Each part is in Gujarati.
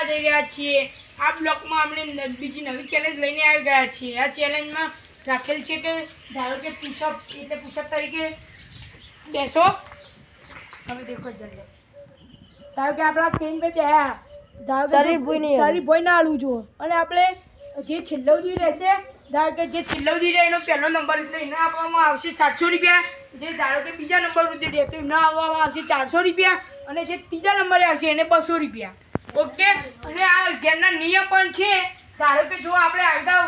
જઈ રહ્યા છીએ આ બ્લોકમાં આપણે બીજી નવી ચેલેન્જ લઈને આવી ગયા છીએ। આ ચેલેન્જમાં રાખેલ છે કે ધારો કે પુશઅપ એટલે પુશઅપ તરીકે બેસો। હવે દેખો જલ્દી ધારો કે આપણા પેન પર બેહ્યા ધારો કે શરીર ભોય ના હાલવું જો અને આપણે જે છેલ્લો દી રહેશે ધારો કે જે છેલ્લો દી રહે એનો પહેલો નંબર એટલે એને આપવામાં આવશે 700 રૂપિયા। જે ધારો કે બીજા નંબર સુધી રહે તો એમને આપવામાં આવશે 400 રૂપિયા અને જે ત્રીજા નંબરે આવશે એને 200 રૂપિયા। ઓકે અને આ ગેમના નિયમ પણ છે। ધારો કે જો આપણે આવતા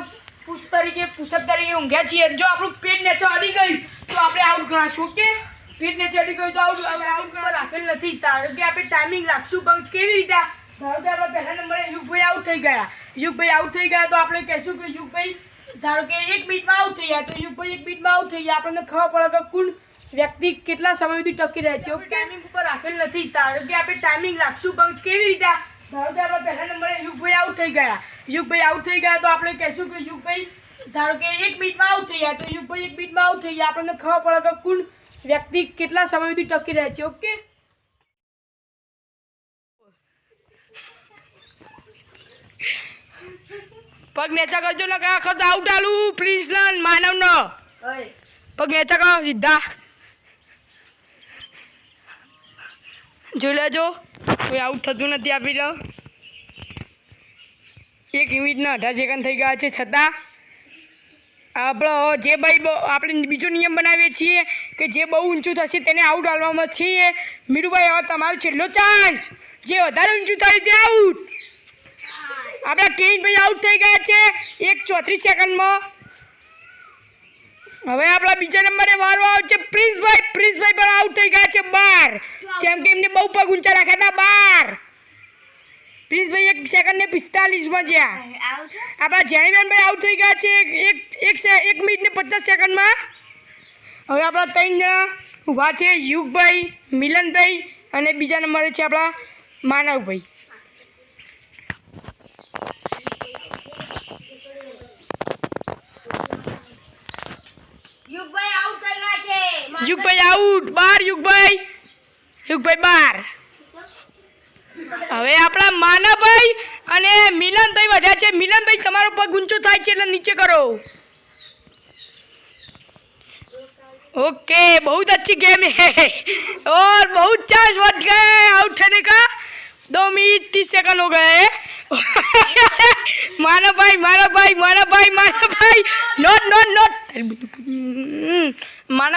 પુશઅપ તરીકે ઊંઘ્યા છીએ જો આપણું પેટ નીચે અડી ગયું તો આપણે આઉટ ગણાશું। ઓકે પેટ નીચે અડી ગયું તો આઉટ રાખેલ નથી। ધારો કે આપણે ટાઈમિંગ રાખશું પણ કેવી રીતે ધારો કે આપણે પહેલા નંબરે યુગભાઈ આઉટ થઈ ગયા તો આપણે કહેશું કે યુગભાઈ ધારો કે 1 મિનિટમાં આઉટ થઈ ગયા તો યુગભાઈ 1 મિનિટમાં આઉટ થઈ ગયા આપણને ખબર પડે કે કુલ વ્યક્તિ કેટલા સમય સુધી ટકી રહે છે। ઓકે ટાઈમિંગ ઉપર રાખેલ નથી। ધારો કે આપણે ટાઈમિંગ રાખશું પણ કેવી રીતે ધારો કે આપણે પહેલા નંબરે યુગભાઈ આઉટ થઈ ગયા તો આપણે કહેશું કે યુગભાઈ ધારો કે 1 મિનિટમાં આઉટ થઈ ગયા તો યુગભાઈ 1 મિનિટમાં આઉટ થઈ ગયા આપણને ખબર પડે કે કુલ વ્યક્તિ કેટલા સમય સુધી ટકી રહે છે। ઓકે પગ નેચા કરજો ને આખો તો આઉટ આલું પ્લીઝ લન માનવ નો પગ નેચા કરો સીધા જોઈ લેજો કોઈ આઉટ થતું નથી। આપી લો 1 મિનિટના 18 સેકન્ડ થઈ ગયા છે છતાં આપણો જે ભાઈ આપણે બીજો નિયમ બનાવીએ છીએ કે જે બહુ ઊંચું થશે તેને આઉટ આલવામાં છીએ। મીરુભાઈ હવે તમારો છેલ્લો ચાન્સ જે વધારે ઊંચું થયું તે આઉટ। આપણા કેનભાઈ આઉટ થઈ ગયા છે 1:34 સેકન્ડમાં। હવે આપણા બીજા નંબરે વારો આવશે પ્રિન્સભાઈ પણ આઉટ થઈ ગયા છે 12 જેમ કે એમને બહુ પગ ઊંચા રાખ્યા હતા 12। પ્રિન્સભાઈ 1 સેકન્ડ ને 45માં જ્યાં આપણા જેનીબેનભાઈ આઉટ થઈ ગયા છે 1 મિનિટ ને 50 સેકન્ડમાં। હવે આપણા 3 જણા ઊભા છે યુગભાઈ મિલનભાઈ અને બીજા નંબરે છે આપણા માનવભાઈ। યુગભાઈ આઉટ 12 યુગભાઈ 12। હવે આપણા માનવભાઈ અને મિલનભાઈ વધ્યા છે। મિલનભાઈ તમારો પગ ઊંચો થાય છે એટલે નીચે કરો। ओके बहुत अच्छी गेम है और बहुत चांस बढ़ गए आउट होने का। 2 मिनट 30 सेकंड हो गए मानो भाई नोट मानो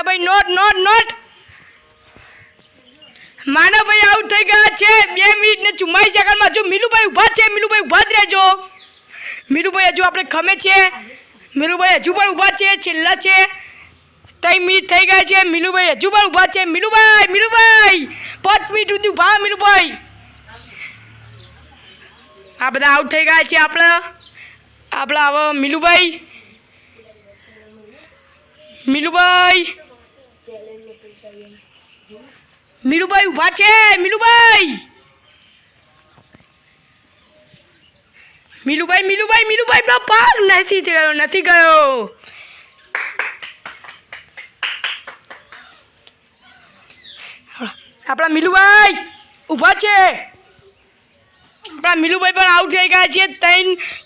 भाई नोट मानो भाई आउट થઈ ગયા છે 2 મિનિટ ને 44 સેકન્ડમાં। જો મીલુભાઈ ઊભા જ રહેજો। મીલુભાઈ હજુ આપણે ખમે છે। મીલુભાઈ હજુ પણ ઊભા છે છેલ્લા છે 3 મિનિટ થઈ ગયા છે। મીલુભાઈ હજુ પણ ઊભા છે। મીલુભાઈ 5 મિનિટ સુધી ઊભા મીલુભાઈ। આ બધા આઉટ થઈ ગયા છે આપણા હવે મીલુભાઈ ઊભા છે। મીલુભાઈ પાર નથી ગયો। આપણા મીલુભાઈ ઊભા છે। આપણા મીલુભાઈ પણ આઉટ થઈ ગયા છે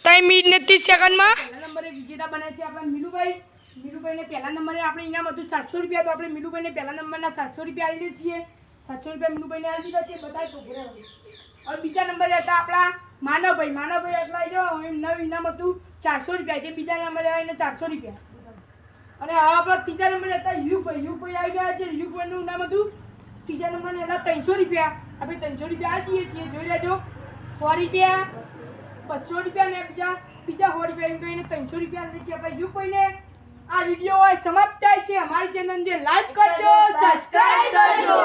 3 મિનિટ ને 30 સેકન્ડમાં। પહેલા નંબરે વિજેતા બન્યા છે આપણા મીલુભાઈને પહેલા નંબરે આપણે ઇનામ હતું 700 રૂપિયા તો આપણે મીલુભાઈને પહેલા નંબરના 700 રૂપિયા આપીએ છીએ। 700 રૂપિયા મીલુભાઈને આપી દીધા છે બધા છોકરા। હવે બીજા નંબરે હતા આપણા માનવભાઈ એટલા જો નવું ઇનામ હતું 400 રૂપિયા જે બીજા નંબરે આવે એને 400 રૂપિયા। અને હવે આપણા ત્રીજા નંબરે હતા યુગભાઈ આવી ગયા છે। યુગભાઈનું ઇનામ હતું ત્રીજા નંબરને એના 300 રૂપિયા આપણે 300 રૂપિયા આપીએ છીએ। જોઈ લેજો 100 રૂપિયા 200 રૂપિયા ને બીજા 100 રૂપિયા એમ કહીને 300 રૂપિયા લે છે આપણે યુગભાઈને। આ વિડીયો સમાપ્ત થાય છે। અમારી ચેનલને લાઈક કરજો સબસ્ક્રાઇબ કરજો।